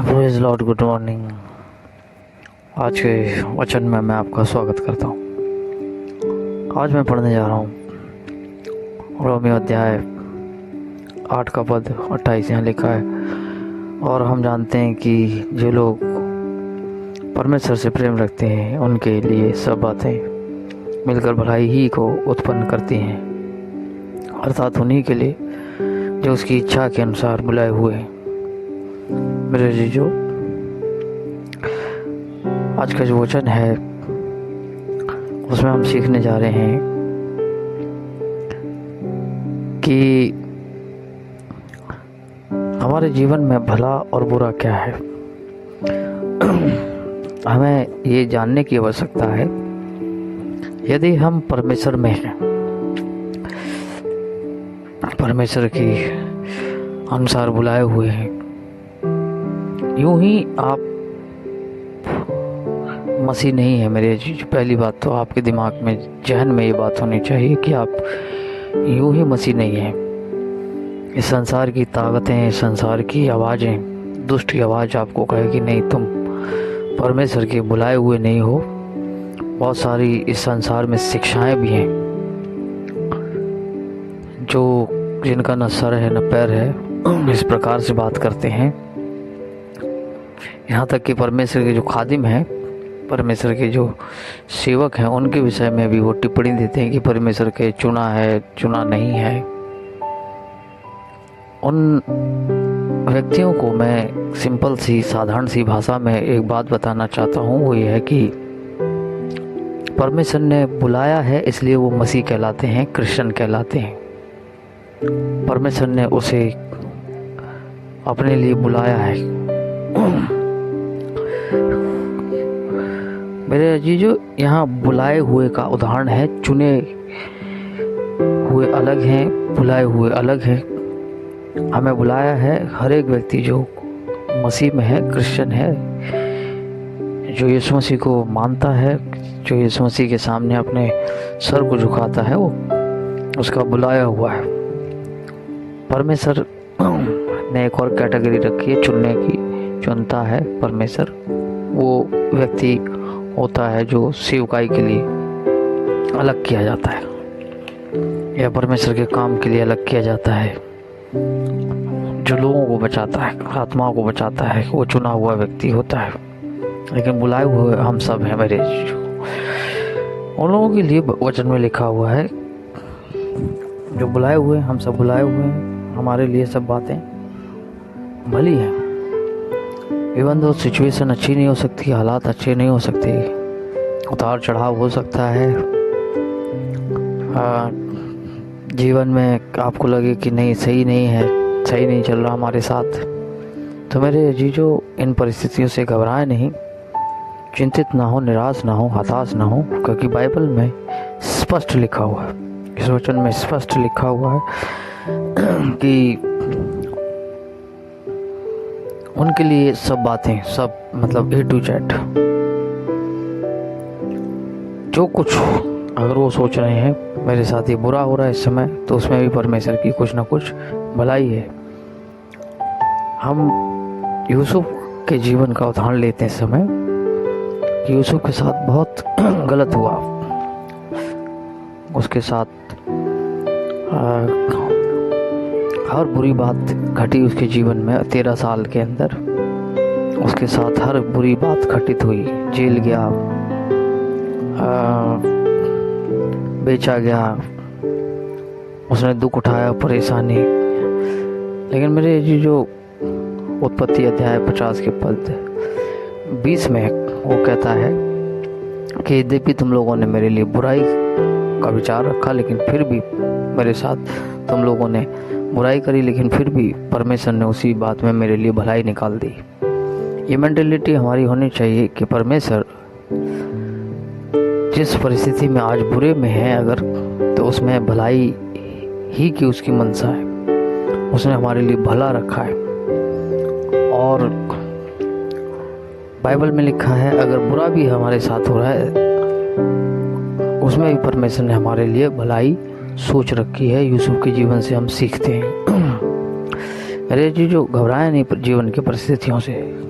Praise Lord, good morning. आज के वचन में मैं आपका स्वागत करता हूँ। आज मैं पढ़ने जा रहा हूँ रोमियो अध्याय 8 का पद 28 यहाँ लिखा है। और हम जानते हैं कि जो लोग परमेश्वर से प्रेम रखते हैं उनके लिए सब बातें मिलकर भलाई ही को उत्पन्न करती हैं, अर्थात उन्हीं के लिए जो उसकी इच्छा के अनुसार बुलाए हुए हैं। मेरे जीजो, आज का जो वचन है उसमें हम सीखने जा रहे हैं कि हमारे जीवन में भला और बुरा क्या है। हमें ये जानने की आवश्यकता है, यदि हम परमेश्वर में हैं, परमेश्वर के अनुसार बुलाए हुए हैं, यूं ही आप मसीह नहीं है मेरे जी। पहली बात तो आपके दिमाग में, जहन में ये बात होनी चाहिए कि आप यूं ही मसीह नहीं है। इस संसार की ताकतें, इस संसार की आवाज़ें, दुष्ट की आवाज़ आपको कहेगी नहीं, तुम परमेश्वर के बुलाए हुए नहीं हो। बहुत सारी इस संसार में शिक्षाएं भी हैं जो जिनका न सर है न पैर है, इस प्रकार से बात करते हैं। यहाँ तक कि परमेश्वर के जो खादिम हैं, परमेश्वर के जो सेवक हैं, उनके विषय में भी वो टिप्पणी देते हैं कि परमेश्वर के चुना है, चुना नहीं है। उन व्यक्तियों को मैं सिंपल सी, साधारण सी भाषा में एक बात बताना चाहता हूँ। वो ये है कि परमेश्वर ने बुलाया है, इसलिए वो मसीह कहलाते हैं, क्रिश्चियन कहलाते हैं। परमेश्वर ने उसे अपने लिए बुलाया है। मेरे अजीजों, यहाँ बुलाए हुए का उदाहरण है। चुने हुए अलग हैं, बुलाए हुए अलग हैं। हमें बुलाया है हर एक व्यक्ति जो मसीह में है, क्रिश्चियन है, जो यीशु मसीह को मानता है, जो यीशु मसीह के सामने अपने सर को झुकाता है, वो उसका बुलाया हुआ है। परमेश्वर ने एक और कैटेगरी रखी है चुनने की, चुनता है परमेश्वर। वो व्यक्ति होता है जो सेवकाई के लिए अलग किया जाता है, या परमेश्वर के काम के लिए अलग किया जाता है, जो लोगों को बचाता है, आत्माओं को बचाता है। वो चुना हुआ व्यक्ति होता है। लेकिन बुलाए हुए हम सब हैं मेरे। उन लोगों के लिए वचन में लिखा हुआ है, जो बुलाए हुए, हम सब बुलाए हुए हैं, हमारे लिए सब बातें भली हैं। इवन दो सिचुएशन अच्छी नहीं हो सकती, हालात अच्छे नहीं हो सकते, उतार चढ़ाव हो सकता है। जीवन में आपको लगे कि नहीं, सही नहीं है, सही नहीं चल रहा हमारे साथ, तो मेरे जीजो, इन परिस्थितियों से घबराए नहीं, चिंतित ना हो, निराश ना हो, हताश ना हो, क्योंकि बाइबल में स्पष्ट लिखा हुआ है, इस वचन में स्पष्ट लिखा हुआ है कि उनके लिए सब बातें, सब मतलब A to Z, जो कुछ अगर वो सोच रहे हैं मेरे साथ ये बुरा हो रहा है इस समय, तो उसमें भी परमेश्वर की कुछ ना कुछ भलाई है। हम यूसुफ के जीवन का उदाहरण लेते हैं इस समय कि यूसुफ के साथ बहुत गलत हुआ। उसके साथ हर बुरी बात घटी उसके जीवन में। 13 साल के अंदर उसके साथ हर बुरी बात घटित हुई। जेल गया, बेचा गया, उसने दुख उठाया, परेशानी। लेकिन मेरे जो उत्पत्ति अध्याय 50 के पद 20 में वो कहता है कि यद्यपि तुम लोगों ने मेरे लिए बुराई का विचार रखा, लेकिन फिर भी मेरे साथ तुम लोगों ने बुराई करी, लेकिन फिर भी परमेश्वर ने उसी बात में मेरे लिए भलाई निकाल दी। ये मेंटेलिटी हमारी होनी चाहिए कि परमेश्वर जिस परिस्थिति में आज बुरे में है अगर, तो उसमें भलाई ही की उसकी मनसा है। उसने हमारे लिए भला रखा है। और बाइबल में लिखा है, अगर बुरा भी हमारे साथ हो रहा है, उसमें भी परमेश्वर ने हमारे लिए भलाई सोच रखी है। यूसुफ के जीवन से हम सीखते हैं। अरे जी जो घबराए नहीं जीवन की परिस्थितियों से।